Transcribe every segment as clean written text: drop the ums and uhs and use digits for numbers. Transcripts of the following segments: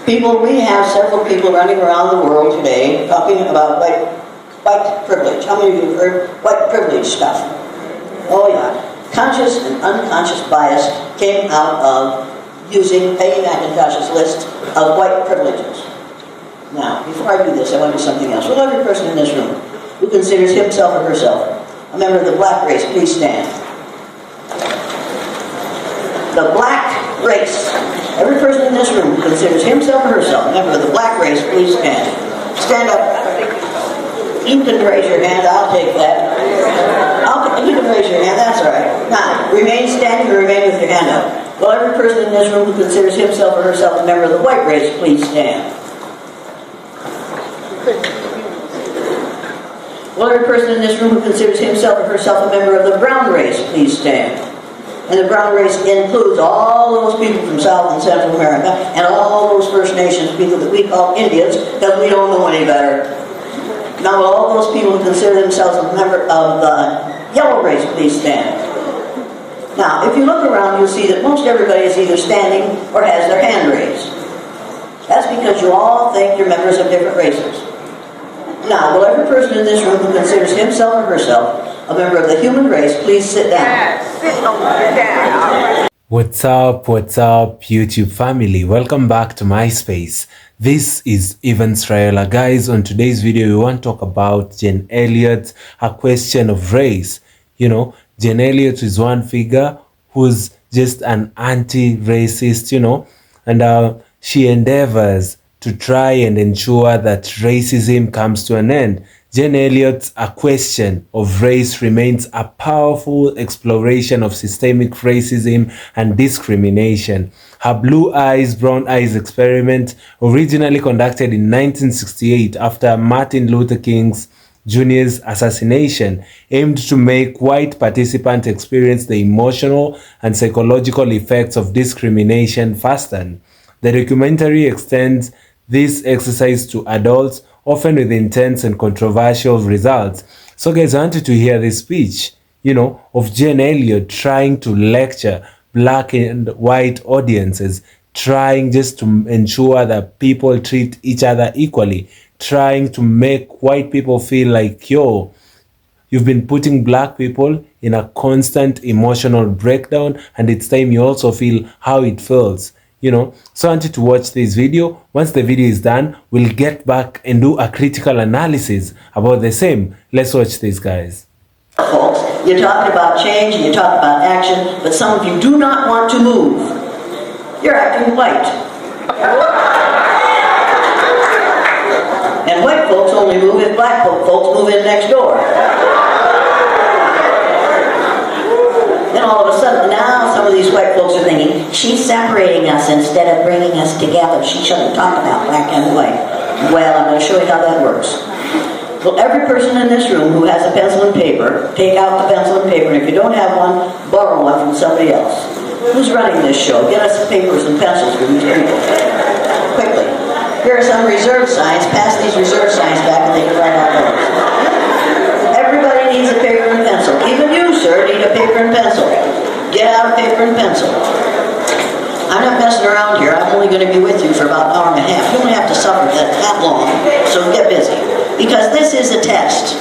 People, we have several people running around the world today talking about white privilege. How many of you have heard white privilege stuff? Oh yeah. Conscious and unconscious bias came out of using Peggy McIntosh's list of white privileges. Now, before I do this, I want to do something else. Will every person in this room who considers himself or herself a member of the black race, please stand. The black race. Every person in this room who considers himself or herself a member of the black race, please stand. Stand up. You can raise your hand, I'll take that. You can raise your hand, that's all right. Now, remain standing or remain with your hand up. Will every person in this room who considers himself or herself a member of the white race, please stand. Will every person in this room who considers himself or herself a member of the brown race, please stand. And the brown race includes all those people from South and Central America and all those First Nations people that we call Indians because we don't know any better. Now will all those people who consider themselves a member of the yellow race, please stand. Now, if you look around, you'll see that most everybody is either standing or has their hand raised. That's because you all think you're members of different races. Now, will every person in this room who considers himself or herself a member of the human race, please sit down. Yeah, sit down. What's up, YouTube family? Welcome back to my space. This is Evans Raela. Guys, on today's video, we want to talk about Jane Elliott, A Question of Race. You know, Jane Elliott is one figure who's just an anti-racist, you know, and she endeavors to try and ensure that racism comes to an end. Jane Elliott's A Question of Race remains a powerful exploration of systemic racism and discrimination. Her Blue Eyes, Brown Eyes experiment, originally conducted in 1968 after Martin Luther King Jr.'s assassination, aimed to make white participants experience the emotional and psychological effects of discrimination firsthand. The documentary extends this exercise to adults, often with intense and controversial results. So guys, I wanted to hear this speech, you know, of Jane Elliott trying to lecture black and white audiences, trying just to ensure that people treat each other equally, trying to make white people feel like, yo, you've been putting black people in a constant emotional breakdown, and it's time you also feel how it feels. You know, so I wanted to watch this video. Once the video is done, we'll get back and do a critical analysis about the same. Let's watch this, guys. Folks, you talk about change and you talk about action, but some of you do not want to move. You're acting white. And white folks only move if black folks move in next door. Then all of a sudden, now some of these white folks are thinking, she's separating us instead of bringing us together. She shouldn't talk about black and white. Well, I'm going to show you how that works. Well, every person in this room who has a pencil and paper, take out the pencil and paper, and if you don't have one, borrow one from somebody else. Who's running this show? Get us the papers and pencils for these people. Quickly. Here are some reserve signs. Pass these reserve signs back and they can write out those. Everybody needs a paper and pencil. Even you, sir, need a paper and pencil. Get out a paper and pencil. I'm not messing around here. I'm only going to be with you for about an hour and a half. You only have to suffer that long, so get busy. Because this is a test.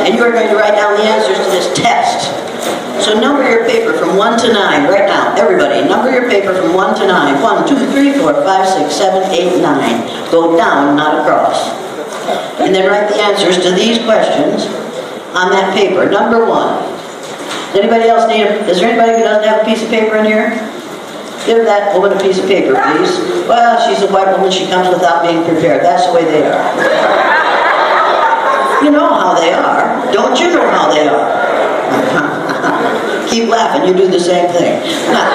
And you're going to write down the answers to this test. So number your paper from 1 to 9 right now. Everybody, number your paper from 1 to 9. 1, 2, 3, 4, 5, 6, 7, 8, 9. Go down, not across. And then write the answers to these questions on that paper. Number 1. Does anybody else need is there anybody who doesn't have a piece of paper in here? Give that woman a piece of paper, please. Well, she's a white woman. She comes without being prepared. That's the way they are. You know how they are. Don't you know how they are? Keep laughing. You do the same thing. Now,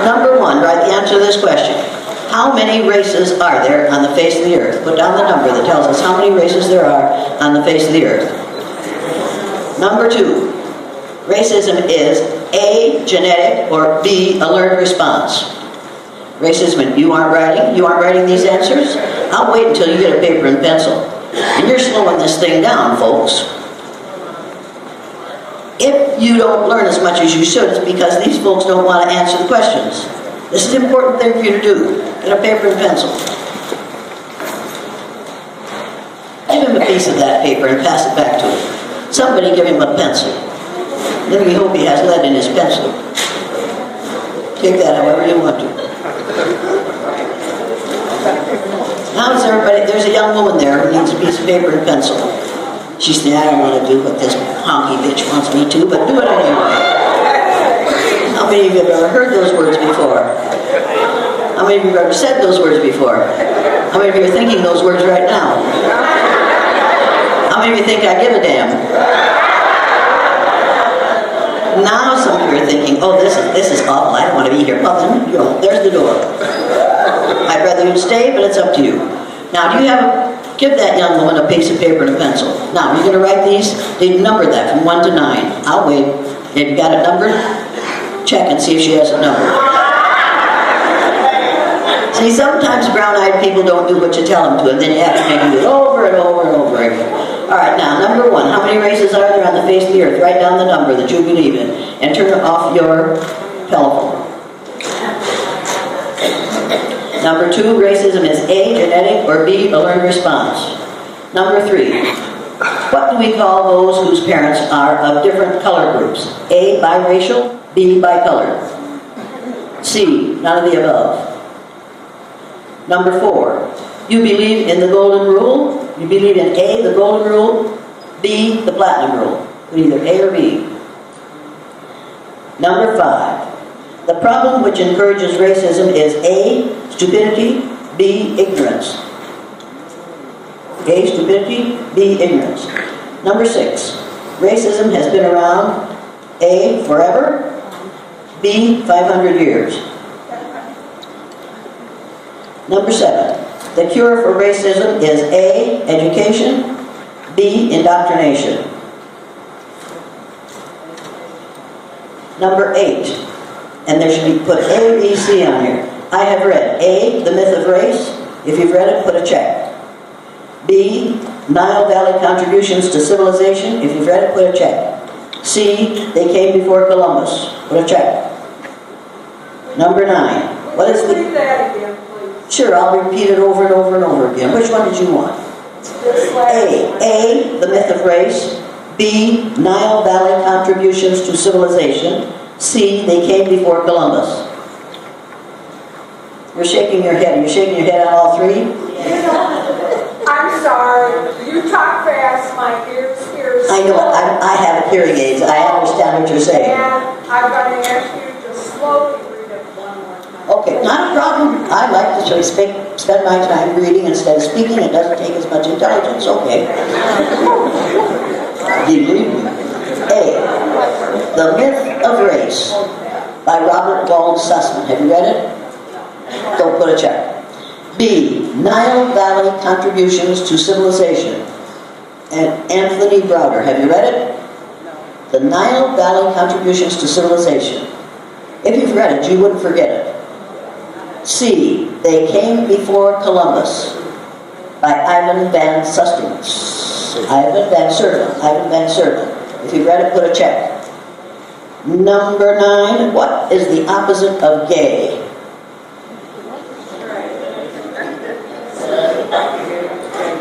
number 1, write the answer to this question. How many races are there on the face of the earth? Put down the number that tells us how many races there are on the face of the earth. Number 2, racism is A, genetic, or B, a learned response. Racism, you aren't writing these answers? I'll wait until you get a paper and pencil. And you're slowing this thing down, folks. If you don't learn as much as you should, it's because these folks don't want to answer the questions. This is an important thing for you to do. Get a paper and pencil. Give him a piece of that paper and pass it back to him. Somebody give him a pencil. Then we hope he has lead in his pencil. Take that however you want to. Now is everybody, there's a young woman there who needs a piece of paper and pencil. She said, I don't want to do what this honky bitch wants me to, but do it anyway. How many of you have ever heard those words before? How many of you have ever said those words before? How many of you are thinking those words right now? How many of you think I give a damn? Now some of you are thinking, oh, this is awful, I don't want to be here. Well, then, you know, there's the door. I'd rather you stay, but it's up to you. Now, do you have give that young woman a piece of paper and a pencil. Now, you're going to write these, they number that from 1 to 9. I'll wait. If you got it numbered, check and see if she has a number. See, sometimes brown-eyed people don't do what you tell them to, and then you have to make them do it over and over and over again. All right, now, number 1. How many races are there on the face of the earth? Write down the number that you believe in, and turn off your telephone. Number 2, racism is A, genetic, or B, a learned response. Number 3, what do we call those whose parents are of different color groups? A, biracial, B, bicolored. C, none of the above. Number 4, you believe in the golden rule. You believe in A, the golden rule, B, the platinum rule. Either A or B. Number 5, the problem which encourages racism is A, stupidity, B, ignorance. A, stupidity, B, ignorance. Number 6, racism has been around A, forever, B, 500 years. Number 7, the cure for racism is A, education, B, indoctrination. Number 8, and there should be put A, B, C on here. I have read A, the myth of race. If you've read it, put a check. B, Nile Valley contributions to civilization. If you've read it, put a check. C, they came before Columbus. Put a check. Number 9, what is the... Read that again, please. Sure, I'll repeat it over and over and over again. Which one did you want? A, the myth of race. B, Nile Valley contributions to civilization. C, they came before Columbus. You're shaking your head. Are you shaking your head on all 3? I'm sorry. You talk fast. My ears. I know. I have hearing aids. I understand what you're saying. And I'm going to ask you to slowly read it one more time. Okay, not a problem. I like to spend my time reading instead of speaking. It doesn't take as much intelligence. Okay. Believe me. A, The Myth of Race by Robert Wald Sussman. Have you read it? Don't put a check. B, Nile Valley Contributions to Civilization, and Anthony Browder. Have you read it? The Nile Valley Contributions to Civilization. If you've read it, you wouldn't forget it. C, They Came Before Columbus by Ivan Van Sertima. Ivan Van Sertima. If you've read it, put a check. Number 9, what is the opposite of gay?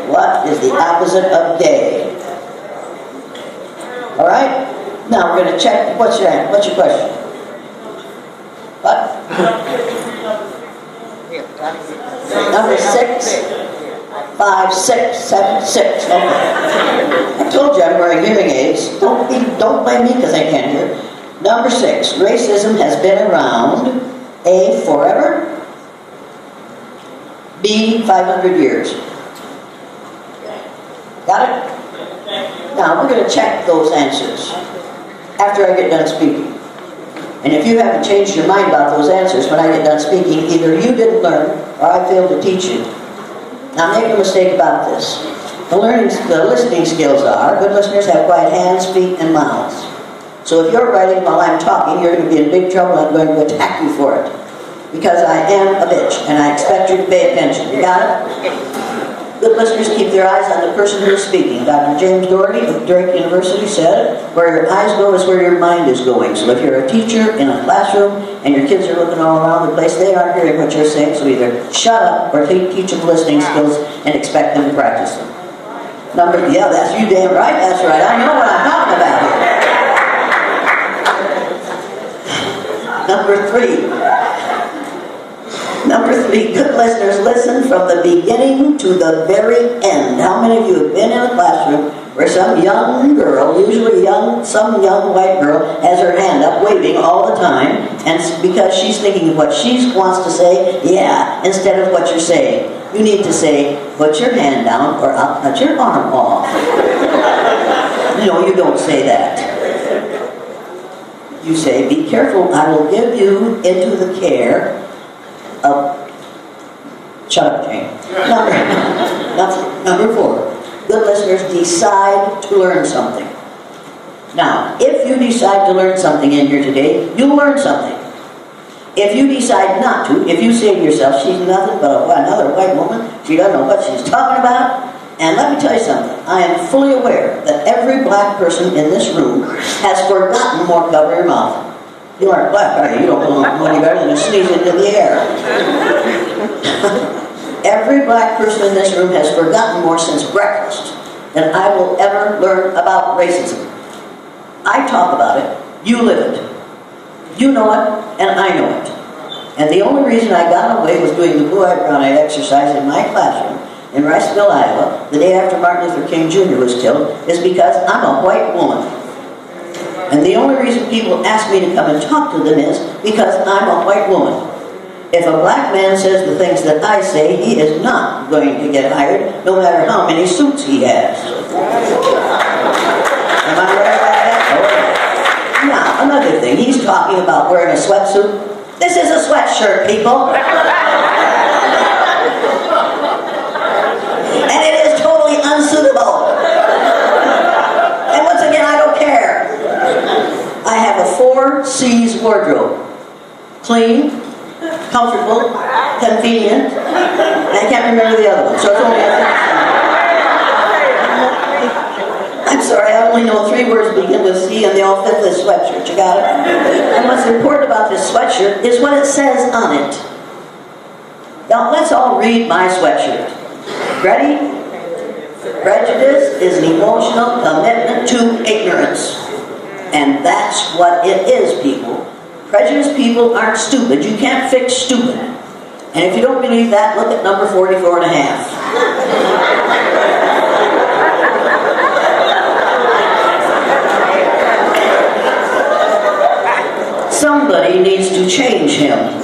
What is the opposite of gay? All right? Now we're going to check. What's your question? What? Number 6, 5, 6, 7, 6. Okay. I told you I'm wearing hearing aids. Don't blame me because I can't hear. Number 6, racism has been around. A, forever. B, 500 years. Got it? Now, we're going to check those answers after I get done speaking. And if you haven't changed your mind about those answers when I get done speaking, either you didn't learn or I failed to teach you. Now, make no mistake about this. The listening skills are, good listeners have quiet hands, feet, and mouths. So if you're writing while I'm talking, you're going to be in big trouble. I'm going to attack you for it. Because I am a bitch, and I expect you to pay attention. You got it? Good listeners keep their eyes on the person who is speaking. Dr. James Doherty of Drake University said, where your eyes go is where your mind is going. So if you're a teacher in a classroom and your kids are looking all around the place, they aren't hearing what you're saying, so either shut up or teach them listening skills and expect them to practice them. Yeah, that's you damn right, that's right. I know what I'm talking about here. Number three, good listeners listen from the beginning to the very end. How many of you have been in a classroom where some young girl, usually some young white girl, has her hand up waving all the time, and because she's thinking of what she wants to say, yeah, instead of what you're saying. You need to say, put your hand down or I'll cut your arm off. No, you don't say that. You say, be careful, I will give you into the care of... Shut up, Jane. Number four, good listeners decide to learn something. Now, if you decide to learn something in here today, you'll learn something. If you decide not to, if you say to yourself, she's nothing but another white woman, she doesn't know what she's talking about, and let me tell you something, I am fully aware that every black person in this room has forgotten more. Cover your mouth. You aren't black, are you? You don't know any better than to sneeze into the air. Every black person in this room has forgotten more since breakfast than I will ever learn about racism. I talk about it, you live it. You know it, and I know it. And the only reason I got away with doing the blue-eyed, brown-eyed exercise in my classroom in Riceville, Iowa, the day after Martin Luther King Jr. was killed, is because I'm a white woman. And the only reason people ask me to come and talk to them is because I'm a white woman. If a black man says the things that I say, he is not going to get hired, no matter how many suits he has. Am I right about that? Now, another thing, he's talking about wearing a sweatsuit. This is a sweatshirt, people. And it is totally unsuitable. And once again, I don't care. I have a 4 C's wardrobe. Clean, comfortable, convenient, and I can't remember the other one, so it's only a 3. I'm sorry, I only know 3 words begin with C and they all fit this sweatshirt, you got it? And what's important about this sweatshirt is what it says on it. Now, let's all read my sweatshirt. Ready? Prejudice is an emotional commitment to ignorance. And that's what it is, people. Prejudiced people aren't stupid. You can't fix stupid. And if you don't believe that, look at number 44 and a half. Somebody needs to change him.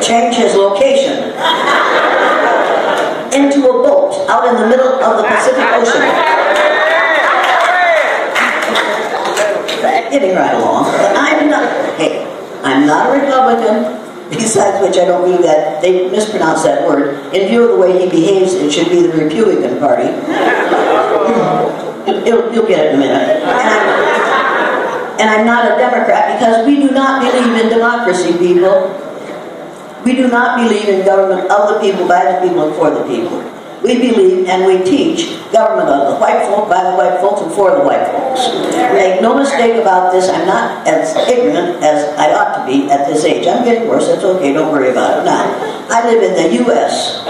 Change his location. Into a boat out in the middle of the Pacific Ocean. Getting right along. But I'm not a Republican, besides which I don't believe that they mispronounce that word. In view of the way he behaves, it should be the Republican Party. You'll get it in a minute. And I'm not a Democrat because we do not believe in democracy, people. We do not believe in government of the people, by the people, and for the people. We believe and we teach government of the white folk, by the white folks, and for the white folks. Make no mistake about this, I'm not as ignorant as I ought to be at this age. I'm getting worse, that's okay, don't worry about it. Now, I live in the U.S.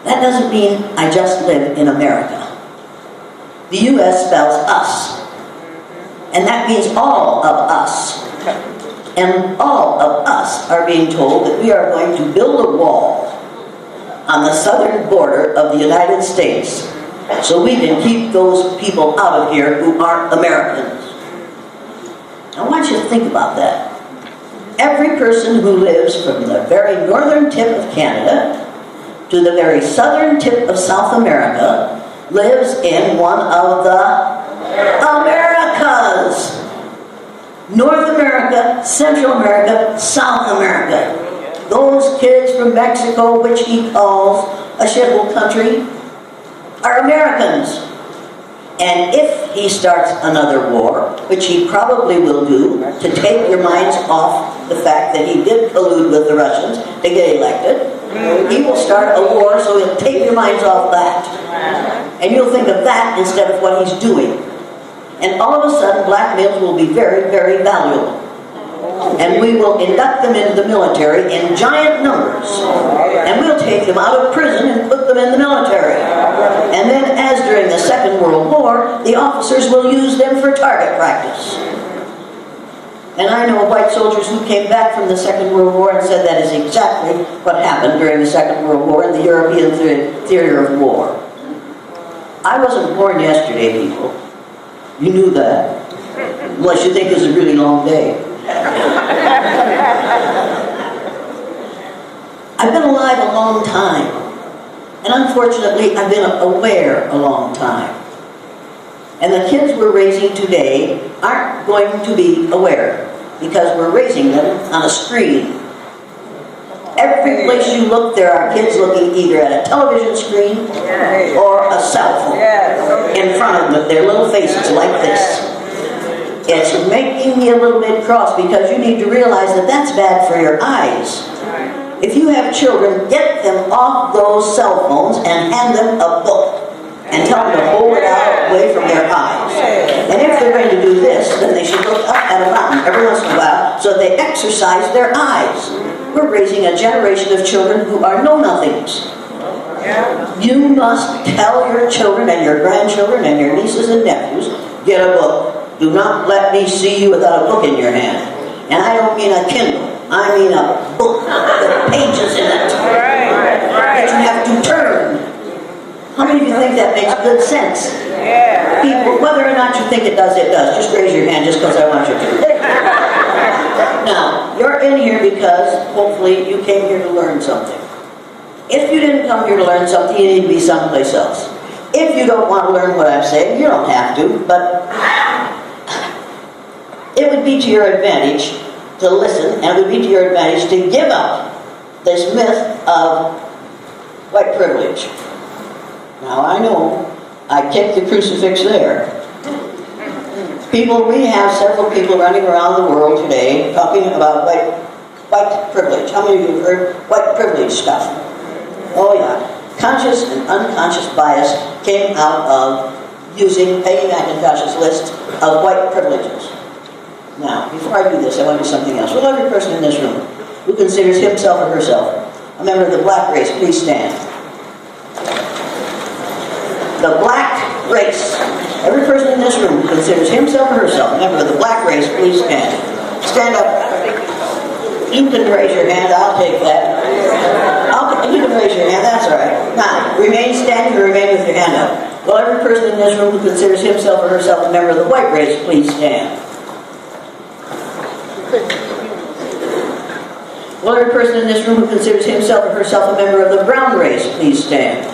That doesn't mean I just live in America. The U.S. spells us. And that means all of us. And all of us are being told that we are going to build a wall on the southern border of the United States so we can keep those people out of here who aren't Americans. I want you to think about that. Every person who lives from the very northern tip of Canada to the very southern tip of South America lives in one of the Americas. North America, Central America, South America. Those kids from Mexico, which he calls a shithole country, are Americans. And if he starts another war, which he probably will do, to take your minds off the fact that he did collude with the Russians to get elected, He will start a war, so he'll take your minds off that. And you'll think of that instead of what he's doing. And all of a sudden, black males will be very, very valuable. And we will induct them into the military in giant numbers. And we'll take them out of prison and put them in the military. And then, as during the Second World War, the officers will use them for target practice. And I know white soldiers who came back from the Second World War and said that is exactly what happened during the Second World War in the European theater of war. I wasn't born yesterday, people. You knew that. Unless you think it was a really long day. I've been alive a long time. And unfortunately, I've been aware a long time. And the kids we're raising today aren't going to be aware because we're raising them on a screen. Every place you look, there are kids looking either at a television screen or a cell phone in front of them with their little faces like this. It's making me a little bit cross because you need to realize that that's bad for your eyes. If you have children, get them off those cell phones and hand them a book. And tell them to hold it out away from their eyes. And if they're going to do this, then they should look up at a mountain every once in a while so they exercise their eyes. We're raising a generation of children who are know-nothings. You must tell your children and your grandchildren and your nieces and nephews, get a book. Do not let me see you without a book in your hand. And I don't mean a Kindle. I mean a book with pages in it that you have to turn. How many of you think that makes good sense? People, whether or not you think it does, it does. Just raise your hand just because I want you to. Now, you're in here because hopefully you came here to learn something. If you didn't come here to learn something, you need to be someplace else. If you don't want to learn what I'm saying, you don't have to, but it would be to your advantage to listen, and it would be to your advantage to give up this myth of white privilege. Now I know I kicked the crucifix there. People, we have several people running around the world today talking about white privilege. How many of you have heard white privilege stuff? Oh yeah. Conscious and unconscious bias came out of using Peggy McIntosh's list of white privileges. Now, before I do this, I want to do something else. Will every person in this room who considers himself or herself a member of the black race, please stand. The black race. Every person in this room who considers himself or herself a member of the black race, please stand. Stand up. You can raise your hand, I'll take that. You can raise your hand, that's all right. Now, remain standing or remain with your hand up. Will every person in this room who considers himself or herself a member of the white race, please stand. Will every person in this room who considers himself or herself a member of the brown race, please stand.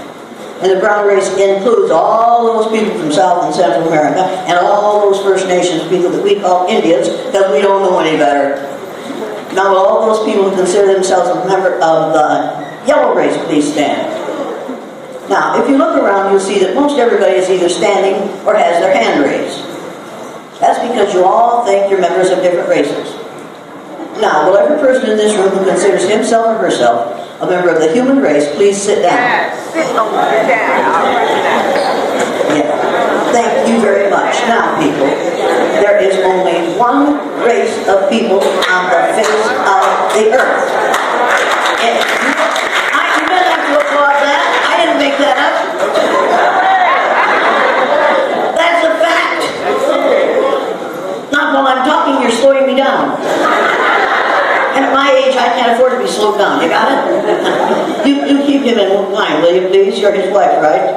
And the brown race includes all those people from South and Central America and all those First Nations people that we call Indians because we don't know any better. Now will all those people who consider themselves a member of the yellow race please stand. Now if you look around you'll see that most everybody is either standing or has their hand raised. That's because you all think you're members of different races. Now will every person in this room who considers himself or herself a member of the human race please sit down. Yes, sit down. Yeah. Thank you very much. Now, people, there is only one race of people on the face of the earth. And you don't have to applaud that. I didn't make that up. That's a fact. Not while I'm talking, you're slowing me down. And at my age, I can't afford to be slowed down. You got it? You keep him in line, will you please? You're his wife, right?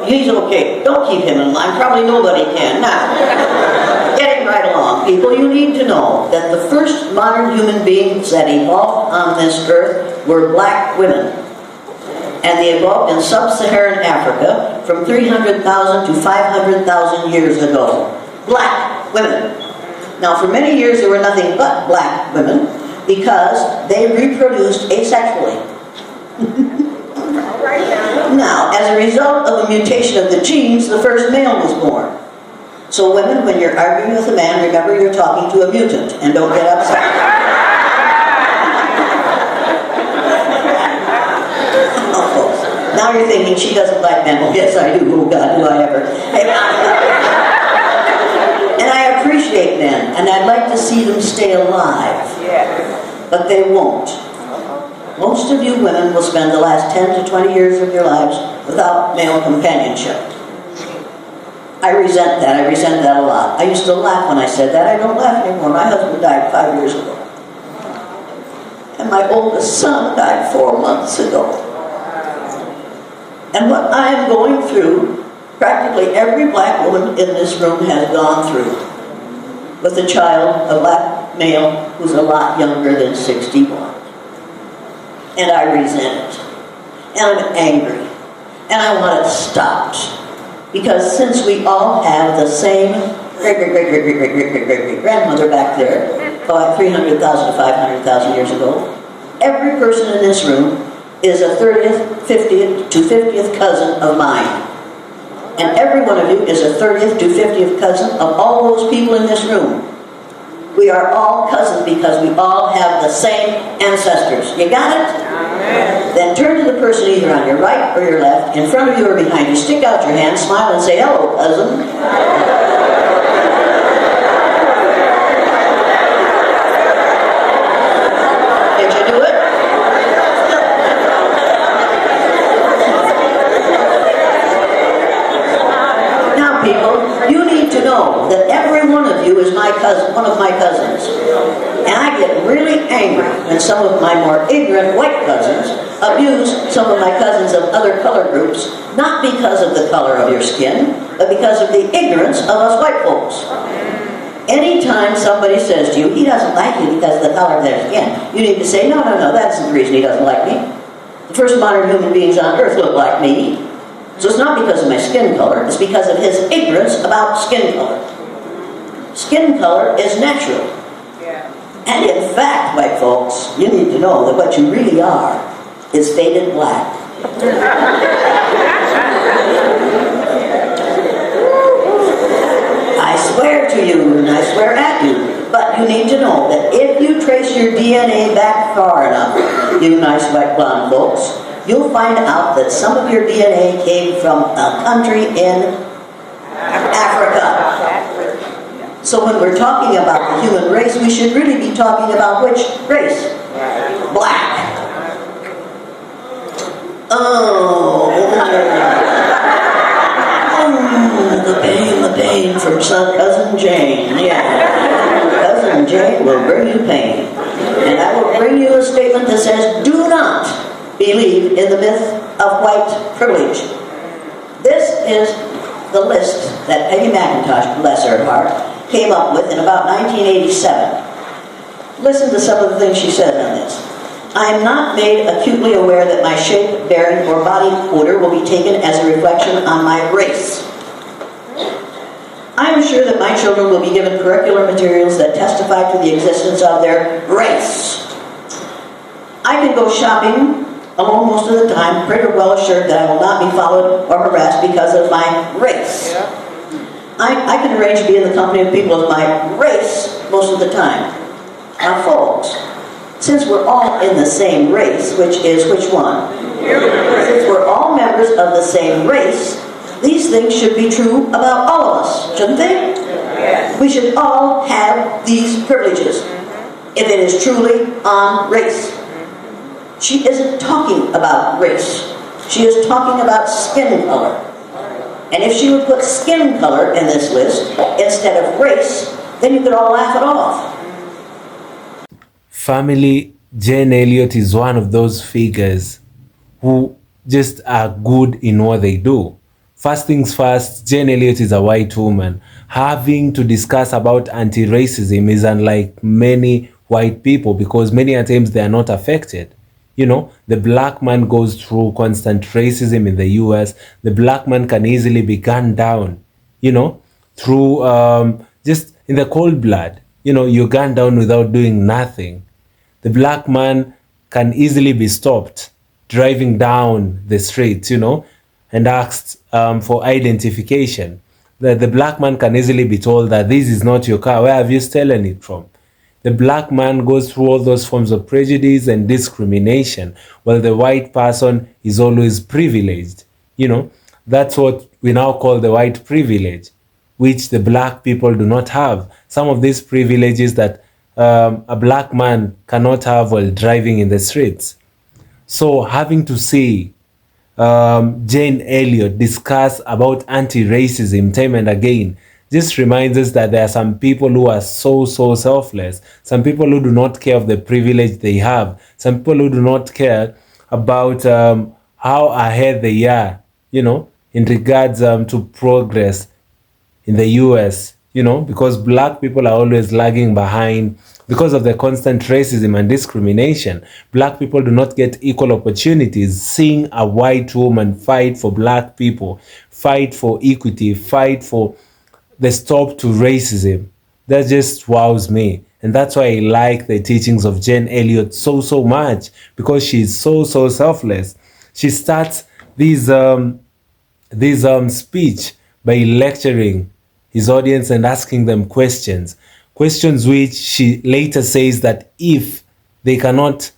He's okay. Don't keep him in line. Probably nobody can. Now, getting right along, people, you need to know that the first modern human beings that evolved on this earth were black women. And they evolved in sub-Saharan Africa from 300,000 to 500,000 years ago. Black women. Now, for many years, there were nothing but black women because they reproduced asexually. Now, as a result of a mutation of the genes, the first male was born. So women, when you're arguing with a man, remember you're talking to a mutant and don't get upset. Now you're thinking she doesn't like men. Well, yes, I do. Oh, God, do I ever. And I appreciate men, and I'd like to see them stay alive. But they won't. Most of you women will spend the last 10 to 20 years of your lives without male companionship. I resent that. I resent that a lot. I used to laugh when I said that. I don't laugh anymore. My husband died 5 years ago. And my oldest son died 4 months ago. And what I am going through, practically every black woman in this room has gone through. With a child, a black male who's a lot younger than 61. And I resent it. And I'm angry. And I want it stopped. Because since we all have the same great-great-great-great-great-great-great-grandmother back there, about 300,000 to 500,000 years ago, every person in this room is a 30th, 50th to 50th cousin of mine. And every one of you is a 30th to 50th cousin of all those people in this room. We are all cousins because we all have the same ancestors. You got it? Amen. Then turn to the person either on your right or your left, in front of you or behind you. Stick out your hand, smile, and say, "Hello, cousin." Did you do it? Now, people, you need to know that every one of you is my cousin, one of my cousins. And I get really angry when some of my more ignorant white cousins abuse some of my cousins of other color groups, not because of the color of your skin, but because of the ignorance of us white folks. Anytime somebody says to you, "He doesn't like you because of the color of their skin," you need to say, "No, no, no, that's the reason he doesn't like me. The first modern human beings on earth look like me. So it's not because of my skin color, it's because of his ignorance about skin color." Skin color is natural. And in fact, white folks, you need to know that what you really are is faded black. I swear to you, and I swear at you, but you need to know that if you trace your DNA back far enough, you nice white blonde folks, you'll find out that some of your DNA came from a country in Africa. So when we're talking about the human race, we should really be talking about which race? Black. Oh, the pain from some Cousin Jane. Yeah. Cousin Jane will bring you pain. And I will bring you a statement that says, do not believe in the myth of white privilege. This is the list that Peggy McIntosh, bless her heart, came up with in about 1987. Listen to some of the things she said on this. "I am not made acutely aware that my shape, bearing, or body odor will be taken as a reflection on my race. I am sure that my children will be given curricular materials that testify to the existence of their race. I can go shopping alone most of the time, pretty well assured that I will not be followed or harassed because of my race. I can arrange to be in the company of people of my race most of the time." Now, folks, since we're all in the same race, which is which one? Since we're all members of the same race, these things should be true about all of us, shouldn't they? Yes. We should all have these privileges, if it is truly on race. She isn't talking about race. She is talking about skin color. And if she would put skin color in this list instead of race, then you could all laugh it off. Family, Jane Elliott is one of those figures who just are good in what they do. First things first, Jane Elliott is a white woman. Having to discuss about anti-racism is unlike many white people because many times they are not affected. You know, the black man goes through constant racism in the US. The black man can easily be gunned down, you know, through just in the cold blood. You know, you're gunned down without doing nothing. The black man can easily be stopped driving down the streets, you know, and asked for identification. The black man can easily be told that this is not your car. Where have you stolen it from? The black man goes through all those forms of prejudice and discrimination, while the white person is always privileged. That's what we now call the white privilege, which the black people do not have. Some of these privileges that a black man cannot have while driving in the streets. So having to see Jane Elliott discuss about anti-racism time and again just reminds us that there are some people who are so selfless, some people who do not care of the privilege they have, some people who do not care about how ahead they are, in regards to progress in the US, because black people are always lagging behind because of the constant racism and discrimination. Black people do not get equal opportunities. Seeing a white woman fight for black people, fight for equity, fight for the stop to racism, that just wows me. And that's why I like the teachings of Jane Elliott so much, because she's so selfless. She starts this speech by lecturing his audience and asking them questions which she later says that if they cannot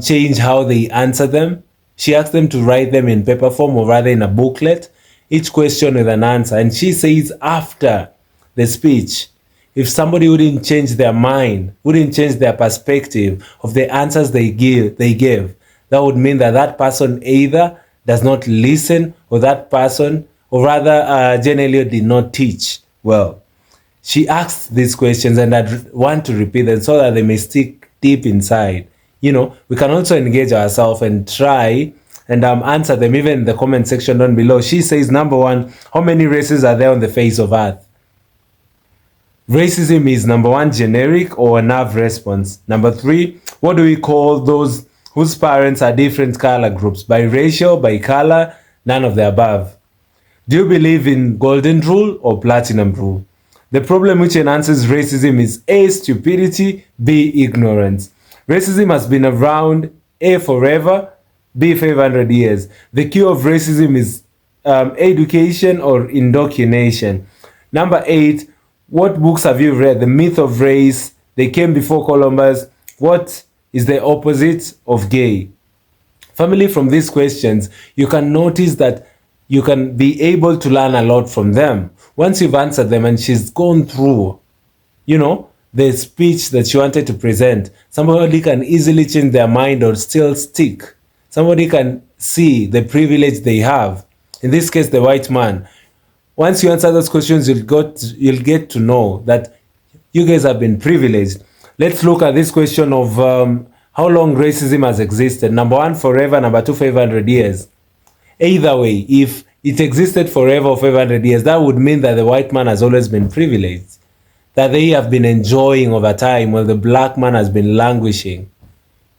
change how they answer them, she asks them to write them in paper form, or rather in a booklet, each question with an answer. And she says after the speech, if somebody wouldn't change their mind, wouldn't change their perspective of the answers they give, that would mean that that person either does not listen, or that person, or rather Jane Elliott did not teach well. She asked these questions, and I want to repeat them so that they may stick deep inside. We can also engage ourselves and try and answer them even in the comment section down below. She says, number one, how many races are there on the face of earth? Racism is, number one, generic or a nerve response. Number three, what do we call those whose parents are different color groups? Biracial, by color, none of the above. Do you believe in golden rule or platinum rule? The problem which enhances racism is A, stupidity, B, ignorance. Racism has been around, A, forever, B, 500 years. The cure of racism is education or indoctrination. Number 8, what books have you read? The Myth of Race, They Came Before Columbus. What is the opposite of gay? Family, from these questions, you can notice that you can be able to learn a lot from them. Once you've answered them and she's gone through, the speech that she wanted to present, somebody can easily change their mind or still stick. Somebody can see the privilege they have. In this case, the white man. Once you answer those questions, you'll get to know that you guys have been privileged. Let's look at this question of how long racism has existed. Number one, forever. Number two, 500 years. Either way, if it existed forever or 500 years, that would mean that the white man has always been privileged, that they have been enjoying over time while the black man has been languishing.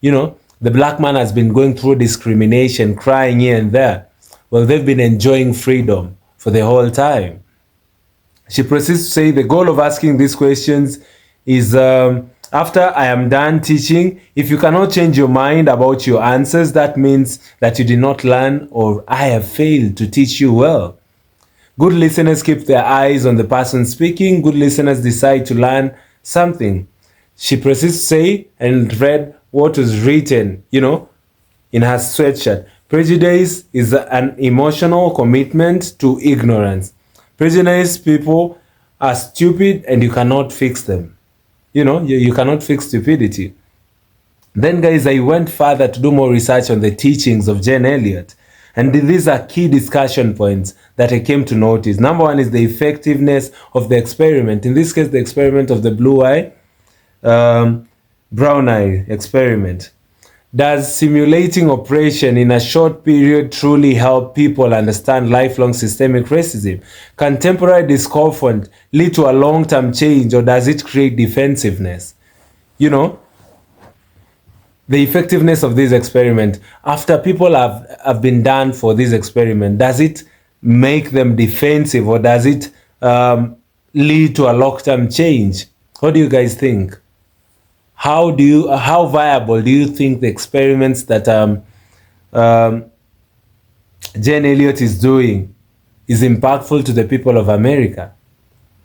The black man has been going through discrimination, crying here and there. Well, they've been enjoying freedom for the whole time. She proceeds to say the goal of asking these questions is after I am done teaching, if you cannot change your mind about your answers, that means that you did not learn, or I have failed to teach you well. Good listeners keep their eyes on the person speaking. Good listeners decide to learn something. She proceeds to say and read what was written, in her sweatshirt. Prejudice is an emotional commitment to ignorance. Prejudiced people are stupid and you cannot fix them. You cannot fix stupidity. Then, guys, I went further to do more research on the teachings of Jane Elliott. And these are key discussion points that I came to notice. Number one is the effectiveness of the experiment. In this case, the experiment of the blue eye, brown eye experiment. Does simulating oppression in a short period truly help people understand lifelong systemic racism? Can temporary discomfort lead to a long-term change, or does it create defensiveness? The effectiveness of this experiment, after people have been done for this experiment, does it make them defensive, or does it lead to a long-term change? What do you guys think? How viable do you think the experiments that Jane Elliott is doing is impactful to the people of America?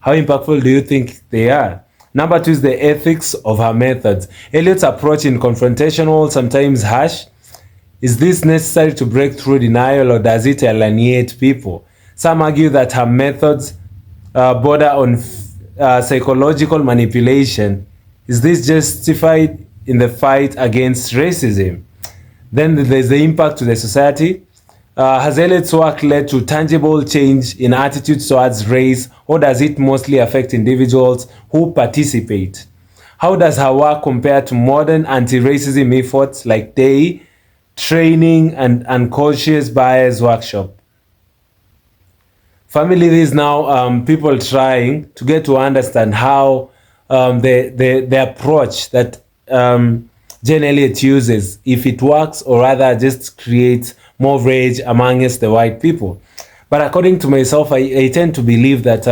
How impactful do you think they are? Number 2 is the ethics of her methods. Eliot's approach in confrontational, sometimes harsh. Is this necessary to break through denial, or does it alienate people? Some argue that her methods border on psychological manipulation. Is this justified in the fight against racism? Then there's the impact to the society. Has Eliot's work led to tangible change in attitudes towards race, or does it mostly affect individuals who participate? How does her work compare to modern anti-racism efforts like DAY, training, and unconscious bias workshop? Family is now people trying to get to understand how the approach that Jane Elliott uses, if it works, or rather just creates more rage amongst the white people. But according to myself, I tend to believe that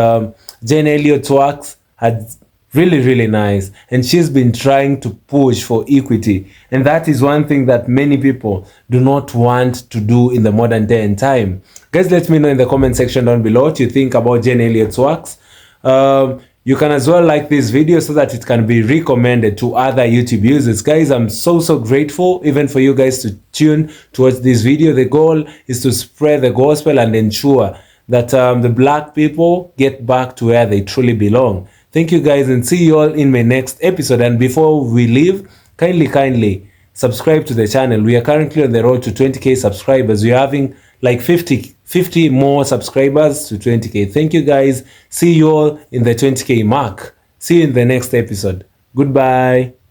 Jane Elliott's works had really nice, and she's been trying to push for equity, and that is one thing that many people do not want to do in the modern day and time. Guys, let me know in the comment section down below what you think about Jane Elliott's works. You can as well like this video so that it can be recommended to other YouTube users. Guys, I'm so grateful even for you guys to tune towards this video. The goal is to spread the gospel and ensure that the black people get back to where they truly belong. Thank you guys, and see you all in my next episode. And before we leave, kindly subscribe to the channel. We are currently on the road to 20k subscribers. We're having like 50 more subscribers to 20k. Thank you guys. See you all in the 20k mark. See you in the next episode. Goodbye.